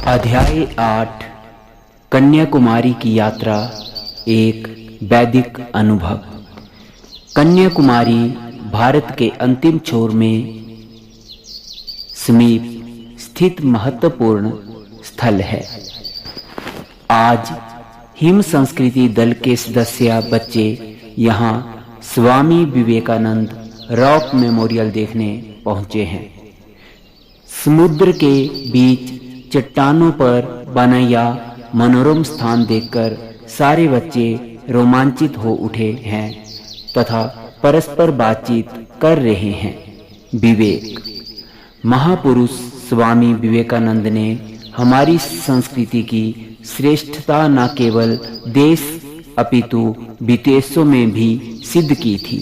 अध्याय 8 कन्याकुमारी की यात्रा, एक वैदिक अनुभव। कन्याकुमारी भारत के अंतिम छोर में समीप स्थित महत्वपूर्ण स्थल है। आज हिम संस्कृति दल के सदस्य बच्चे यहाँ स्वामी विवेकानंद रॉक मेमोरियल देखने पहुँचे हैं। समुद्र के बीच चट्टानों पर बना यह मनोरम स्थान देखकर सारे बच्चे रोमांचित हो उठे हैं तथा परस्पर बातचीत कर रहे हैं। विवेक। महापुरुष स्वामी विवेकानंद ने हमारी संस्कृति की श्रेष्ठता न केवल देश अपितु विदेशों में भी सिद्ध की थी।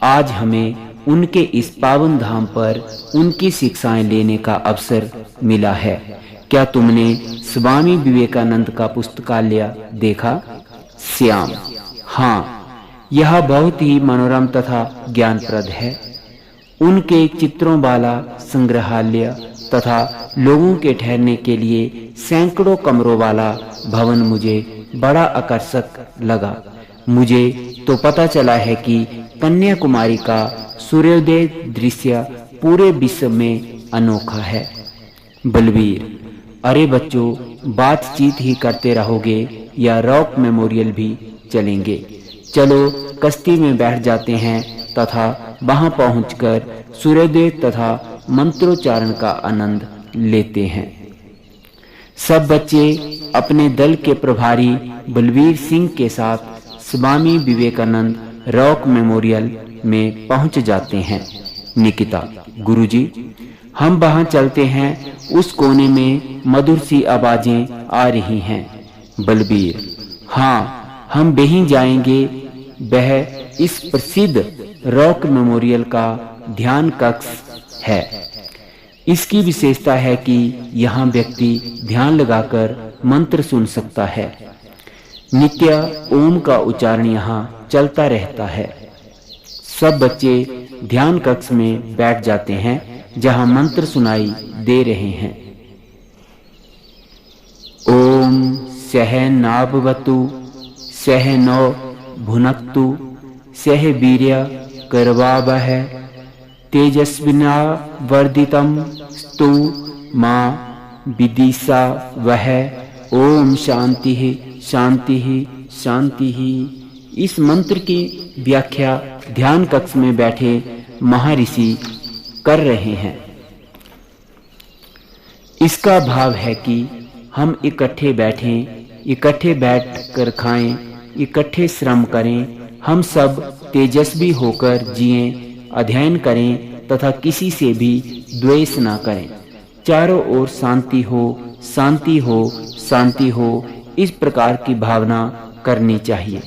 आज हमें उनके इस पावन धाम पर उनकी शिक्षाएं लेने का अवसर मिला है। क्या तुमने स्वामी विवेकानंद का पुस्तकालय देखा? श्याम। हाँ, यह बहुत ही मनोरम तथा ज्ञानप्रद है। उनके चित्रों वाला संग्रहालय तथा लोगों के ठहरने के लिए सैकड़ों कमरों वाला भवन मुझे बड़ा आकर्षक लगा। मुझे तो पता चला है कि कन्याकुमारी का सूर्योदय दृश्य पूरे विश्व में अनोखा है। बलवीर। अरे बच्चों, बातचीत ही करते रहोगे या रॉक मेमोरियल भी चलेंगे? चलो कश्ती में बैठ जाते हैं तथा वहां पहुंचकर सूर्योदय तथा मंत्रोच्चारण का आनंद लेते हैं। सब बच्चे अपने दल के प्रभारी बलवीर सिंह के साथ स्वामी विवेकानंद रॉक मेमोरियल में पहुंच जाते हैं। निकिता। गुरुजी, हम वहां चलते हैं। उस कोने में मधुर सी आवाजें आ रही हैं। बलबीर। हाँ, हम वहीं जाएंगे। वह इस प्रसिद्ध रॉक मेमोरियल का ध्यान कक्ष है। इसकी विशेषता है कि यहाँ व्यक्ति ध्यान लगाकर मंत्र सुन सकता है। नित्य ओम का उच्चारण यहाँ चलता रहता है। सब बच्चे ध्यान कक्ष में बैठ जाते हैं जहां मंत्र सुनाई दे रहे हैं। ओम सहनावतु सहनौ भुनक्तु सह वीर्य करवावह तेजस्विनावर्धितं स्तु मां विदिशावह। ओम शांति शांति शांति। इस मंत्र की व्याख्या ध्यान कक्ष में बैठे महर्षि कर रहे हैं। इसका भाव है कि हम इकट्ठे बैठें, इकट्ठे बैठकर खाएं, इकट्ठे श्रम करें, हम सब तेजस्वी होकर जिएं, अध्ययन करें तथा किसी से भी द्वेष ना करें। चारों ओर शांति हो, शांति हो, शांति हो, इस प्रकार की भावना करनी चाहिए।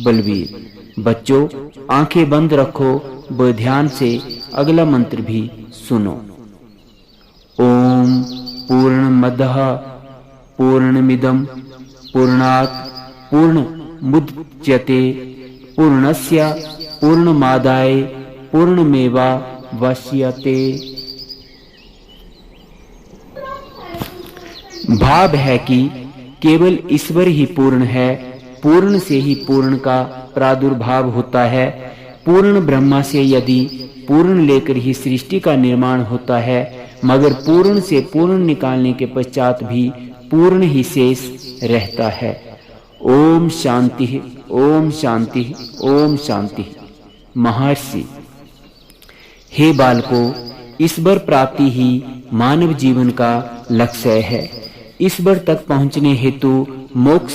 बलवीर। बच्चों, आंखें बंद रखो व ध्यान से अगला मंत्र भी सुनो। ओम पूर्णमदः पूर्णमिदं पूर्णात् पूर्णमुदच्यते पूर्णस्य पूर्णमादाय पूर्णमेवावशिष्यते। भाव है कि केवल ईश्वर ही पूर्ण है। पूर्ण से ही पूर्ण का प्रादुर्भाव होता है। पूर्ण ब्रह्मा से यदि पूर्ण लेकर ही सृष्टि का निर्माण होता है, मगर पूर्ण से पूर्ण निकालने के पश्चात भी पूर्ण ही शेष रहता है। ओम शांति, ओम शांति, ओम शांति। महर्षि। हे बालकों, ईश्वर प्राप्ति ही मानव जीवन का लक्ष्य है। ईश्वर तक पहुंचने हेतु मोक्ष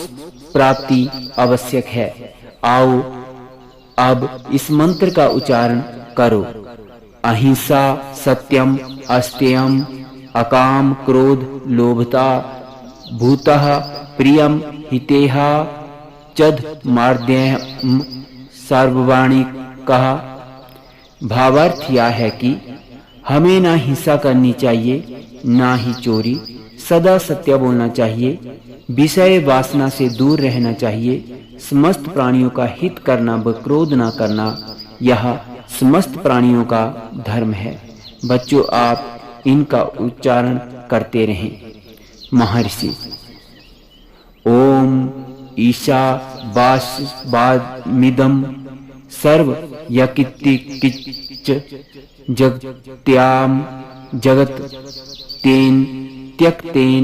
प्राप्ति आवश्यक है। आओ अब इस मंत्र का उच्चारण करो। अहिंसा सत्यम अस्तेयम अकाम क्रोध लोभता भूतः प्रियम हितेहा चद मार्देयम सर्ववाणी कहा। भावार्थ यह है कि हमें ना हिंसा करनी चाहिए, ना ही चोरी, सदा सत्य बोलना चाहिए, विषय वासना से दूर रहना चाहिए, समस्त प्राणियों का हित करना व क्रोध न करना, यह समस्त प्राणियों का धर्म है। बच्चों, आप इनका उच्चारण करते रहें। महर्षि। ओम ईशावास्यवादमिदं सर्व यकित्तिकिच्च जगत्याम जगत तेन त्यक्तेन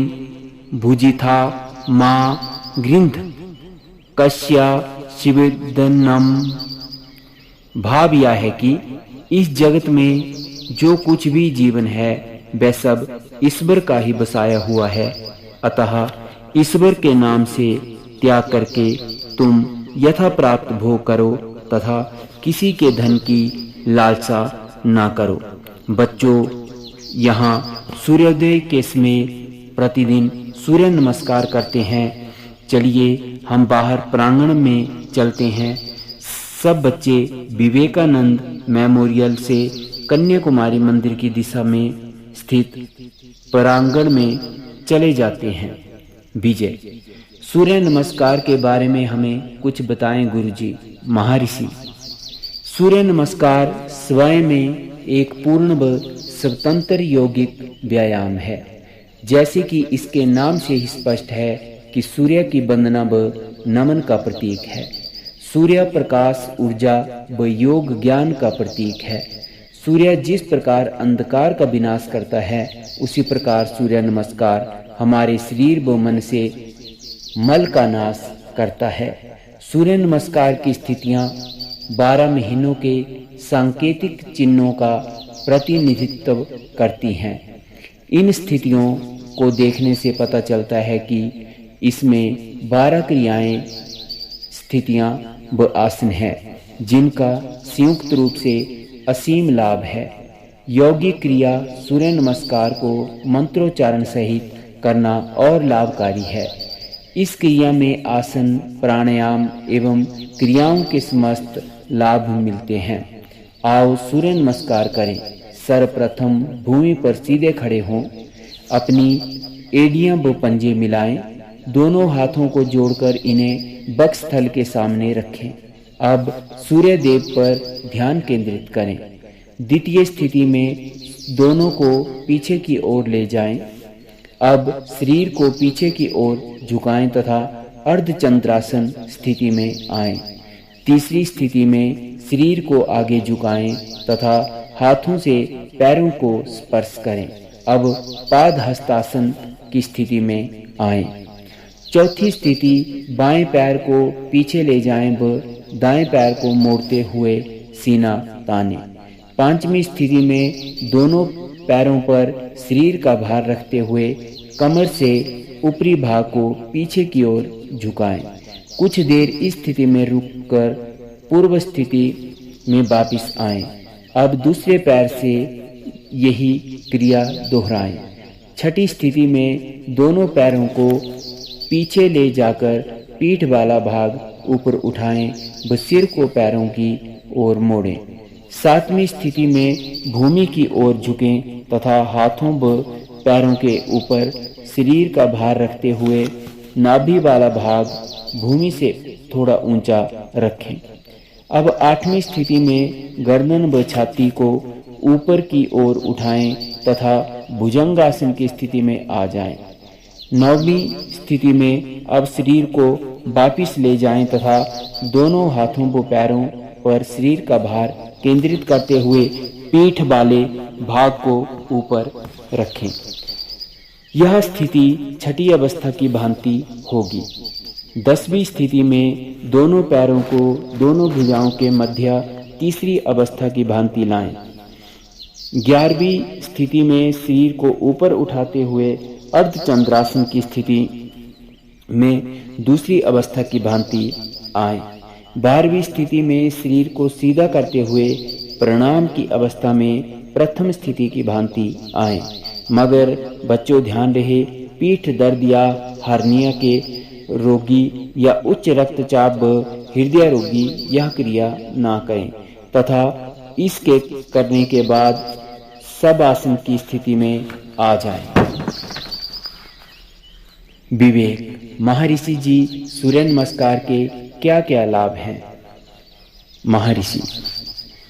भुजिथा मा गृन्ध कस्या शिवेदनम। भाव यह है कि इस जगत में जो कुछ भी जीवन है वह सब ईश्वर का ही बसाया हुआ है, अतः ईश्वर के नाम से त्याग करके तुम यथा प्राप्त भोग करो तथा किसी के धन की लालसा ना करो। बच्चों, यहाँ सूर्योदय के समय प्रतिदिन सूर्य नमस्कार करते हैं। चलिए हम बाहर प्रांगण में चलते हैं। सब बच्चे विवेकानंद मेमोरियल से कन्याकुमारी मंदिर की दिशा में स्थित प्रांगण में चले जाते हैं। विजय, सूर्य नमस्कार के बारे में हमें कुछ बताएं गुरुजी। महर्षि, सूर्य नमस्कार स्वयं में एक पूर्ण व स्वतंत्र यौगिक व्यायाम है। जैसे कि इसके नाम से ही स्पष्ट है कि सूर्य की वंदना व नमन का प्रतीक है। सूर्य प्रकाश, ऊर्जा व योग ज्ञान का प्रतीक है। सूर्य जिस प्रकार अंधकार का विनाश करता है, उसी प्रकार सूर्य नमस्कार हमारे शरीर व मन से मल का नाश करता है। सूर्य नमस्कार की स्थितियां 12 महीनों के सांकेतिक चिन्हों का प्रतिनिधित्व करती हैं। इन स्थितियों को देखने से पता चलता है कि इसमें 12 क्रियाएं, स्थितियां व आसन है, जिनका संयुक्त रूप से असीम लाभ है। यौगिक क्रिया सूर्य नमस्कार को मंत्रोच्चारण सहित करना और लाभकारी है। इस क्रिया में आसन, प्राणायाम एवं क्रियाओं के समस्त लाभ मिलते हैं। आओ सूर्य नमस्कार करें। सर्वप्रथम भूमि पर सीधे खड़े हों, अपनी एड़ियां व पंजे मिलाएं, दोनों हाथों को जोड़कर इन्हें वक्षस्थल के सामने रखें। अब सूर्य देव पर ध्यान केंद्रित करें। द्वितीय स्थिति में दोनों को पीछे की ओर ले जाएं। अब शरीर को पीछे की ओर झुकाएं तथा अर्धचंद्रासन स्थिति में आएं। तीसरी स्थिति में शरीर को आगे झुकाएं तथा हाथों से पैरों को स्पर्श करें। अब पाद हस्तासन की स्थिति में आएं। चौथी स्थिति, बाएं पैर को पीछे ले जाएं व दाएं पैर को मोड़ते हुए सीना ताने। पांचवी स्थिति में दोनों पैरों पर शरीर का भार रखते हुए कमर से ऊपरी भाग को पीछे की ओर झुकाएं। कुछ देर इस स्थिति में रुककर पूर्व स्थिति में वापस आएं। अब दूसरे पैर से यही क्रिया दोहराएं। छठी स्थिति में दोनों पैरों को पीछे ले जाकर पीठ वाला भाग ऊपर उठाएं व सिर को पैरों की ओर मोड़ें। सातवीं स्थिति में भूमि की ओर झुकें तथा हाथों व पैरों के ऊपर शरीर का भार रखते हुए नाभि वाला भाग भूमि से थोड़ा ऊंचा रखें। अब आठवीं स्थिति में गर्दन व छाती को ऊपर की ओर उठाएं तथा भुजंगासन की स्थिति में आ जाएं। नौवीं स्थिति में अब शरीर को वापस ले जाएं तथा दोनों हाथों व पैरों पर शरीर का भार केंद्रित करते हुए पीठ वाले भाग को ऊपर रखें। यह स्थिति छठी अवस्था की भांति होगी। 10वीं स्थिति में दोनों पैरों को दोनों भुजाओं के मध्य तीसरी अवस्था की भांति लाएं। 11वीं स्थिति में शरीर को ऊपर उठाते हुए अर्धचंद्रासन की स्थिति में दूसरी अवस्था की भांति आए। 12वीं स्थिति में शरीर को सीधा करते हुए प्रणाम की अवस्था में प्रथम स्थिति की भांति आए। मगर बच्चों ध्यान रहे, पीठ दर्द या हार्निया के रोगी या उच्च रक्तचाप व हृदय रोगी यह क्रिया ना करें तथा इसके करने के बाद सब आसन की स्थिति में आ जाएं। विवेक, महर्षि जी, सूर्य नमस्कार के क्या क्या लाभ हैं? महर्षि,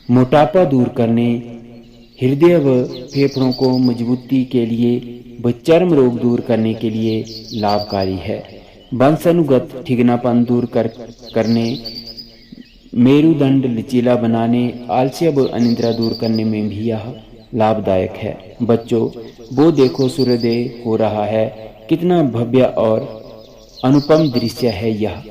मोटापा दूर करने, हृदय व फेफड़ों को मजबूती के लिए व चर्म रोग दूर करने के लिए लाभकारी है। वंशानुगत ठिगनापन दूर करने, मेरुदंड लचीला बनाने, आलस्य व अनिद्रा दूर करने में भी यह लाभदायक है। बच्चों, वो देखो सूर्योदय हो रहा है, कितना भव्य और अनुपम दृश्य है यह।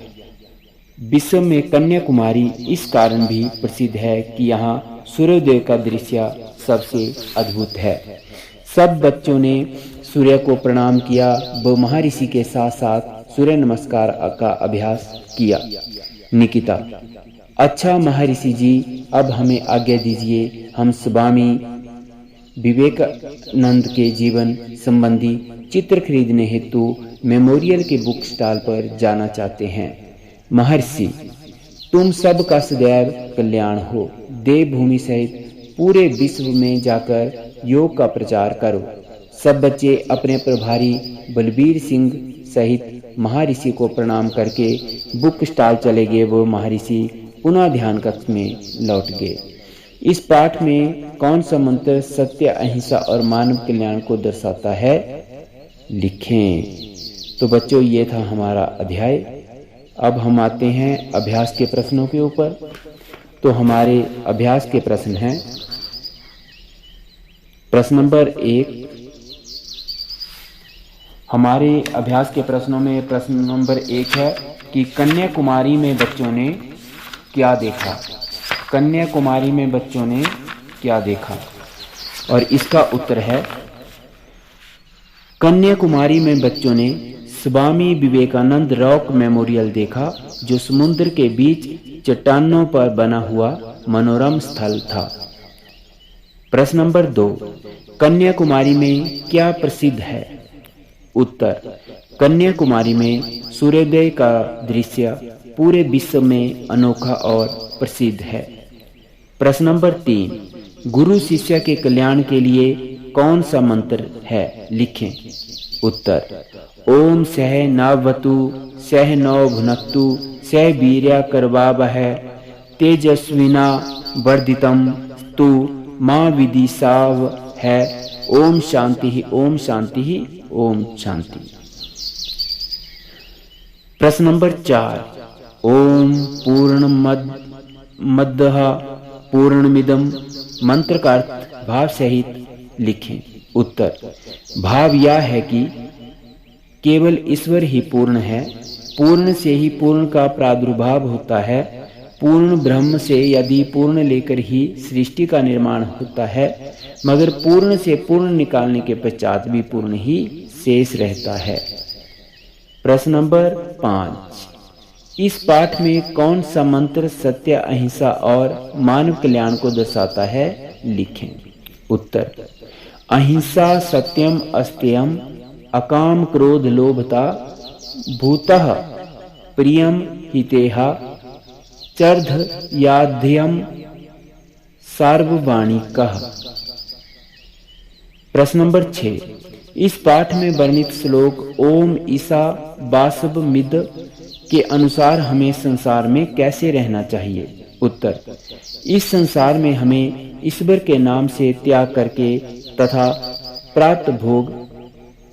विश्व में कन्याकुमारी इस कारण भी प्रसिद्ध है कि यहाँ सूर्योदय का दृश्य सबसे अद्भुत है। सब बच्चों ने सूर्य को प्रणाम किया व महर्षि के साथ साथ सूर्य नमस्कार का अभ्यास किया। निकिता: अच्छा महर्षि जी, अब हमें आज्ञा दीजिए, हम स्वामी विवेकानंद के जीवन संबंधी चित्र खरीदने हेतु मेमोरियल के बुक स्टॉल पर जाना चाहते हैं। महर्षि: तुम सब का सदैव कल्याण हो। देवभूमि सहित पूरे विश्व में जाकर योग का प्रचार करो। सब बच्चे अपने प्रभारी बलबीर सिंह सहित महर्षि को प्रणाम करके बुक स्टॉल चले गए। वो महर्षि पुनः ध्यान कक्ष में लौट गए। इस पाठ में कौन सा मंत्र सत्य, अहिंसा और मानव कल्याण को दर्शाता है? लिखें। तो बच्चों, ये था हमारा अध्याय। अब हम आते हैं अभ्यास के प्रश्नों के ऊपर। तो हमारे अभ्यास के प्रश्न हैं। प्रश्न नंबर 1। हमारे अभ्यास के प्रश्नों में प्रश्न नंबर 1 है कि कन्याकुमारी में बच्चों ने क्या देखा? कन्याकुमारी में बच्चों ने क्या देखा? और इसका उत्तर है, कन्याकुमारी में बच्चों ने स्वामी विवेकानंद रॉक मेमोरियल देखा, जो समुद्र के बीच चट्टानों पर बना हुआ मनोरम स्थल था। प्रश्न नंबर 2। कन्याकुमारी में क्या प्रसिद्ध है? उत्तर: कन्याकुमारी में सूर्योदय का दृश्य पूरे विश्व में अनोखा और प्रसिद्ध है। प्रश्न नंबर 3। गुरु शिष्य के कल्याण के लिए कौन सा मंत्र है? लिखें। उत्तर: ओम सह नावतु सह नौ भुनक्तु सह वीर्या करवावहै तेजस्विना वर्धितम स्तु मां विदिशाव है। ओम शांति, ओम शांति, ओम शांति। प्रश्न नंबर 4। ओम पूर्णमदः पूर्णमिदं मंत्र का अर्थ भाव सहित लिखें। उत्तर: भाव यह है कि केवल ईश्वर ही पूर्ण है। पूर्ण से ही पूर्ण का प्रादुर्भाव होता है। पूर्ण ब्रह्म से यदि पूर्ण लेकर ही सृष्टि का निर्माण होता है, मगर पूर्ण से पूर्ण निकालने के पश्चात भी पूर्ण ही शेष रहता है। प्रश्न नंबर 5। इस पाठ में कौन सा मंत्र सत्य, अहिंसा और मानव कल्याण को दर्शाता है? लिखें। उत्तर: अहिंसा सत्यम अस्तेयम अकाम क्रोध लोभता भूतः प्रियम हितेहा चर्ध याध्यम सार्ववाणिकः। प्रश्न नंबर 6। इस पाठ में वर्णित श्लोक ओम ईसा वासव मिद के अनुसार हमें संसार में कैसे रहना चाहिए? उत्तर: इस संसार में हमें ईश्वर के नाम से त्याग करके तथा प्राप्त भोग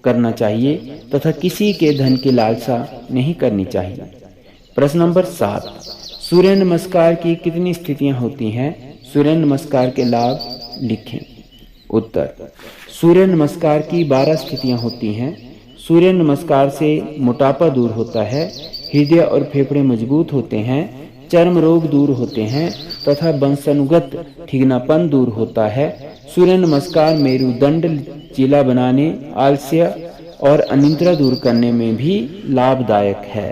करना चाहिए तथा किसी के धन की लालसा नहीं करनी चाहिए। प्रश्न नंबर 7। सूर्य नमस्कार की कितनी स्थितियां होती हैं? सूर्य नमस्कार के लाभ लिखें। उत्तर: सूर्य नमस्कार की 12 स्थितियां होती हैं। सूर्य नमस्कार से मोटापा दूर होता है, हृदय और फेफड़े मजबूत होते हैं, चर्म रोग दूर होते हैं तथा वंशानुगत ठिगनापन दूर होता है। सूर्य नमस्कार मेरुदंड लचीला बनाने, आलस्य और अनिद्रा दूर करने में भी लाभदायक है।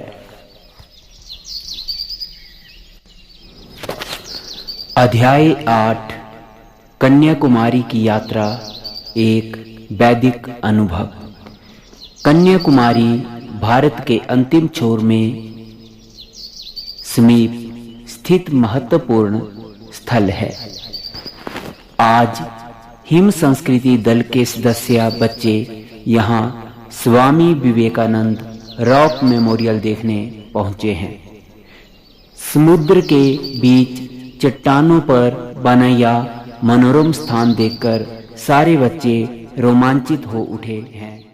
अध्याय 8। कन्याकुमारी की यात्रा, एक वैदिक अनुभव। कन्याकुमारी भारत के अंतिम छोर में समीप स्थित महत्वपूर्ण स्थल है। आज हिम संस्कृति दल के सदस्य बच्चे यहाँ स्वामी विवेकानंद रॉक मेमोरियल देखने पहुँचे हैं। समुद्र के बीच चट्टानों पर बना यह मनोरम स्थान देखकर सारे बच्चे रोमांचित हो उठे हैं।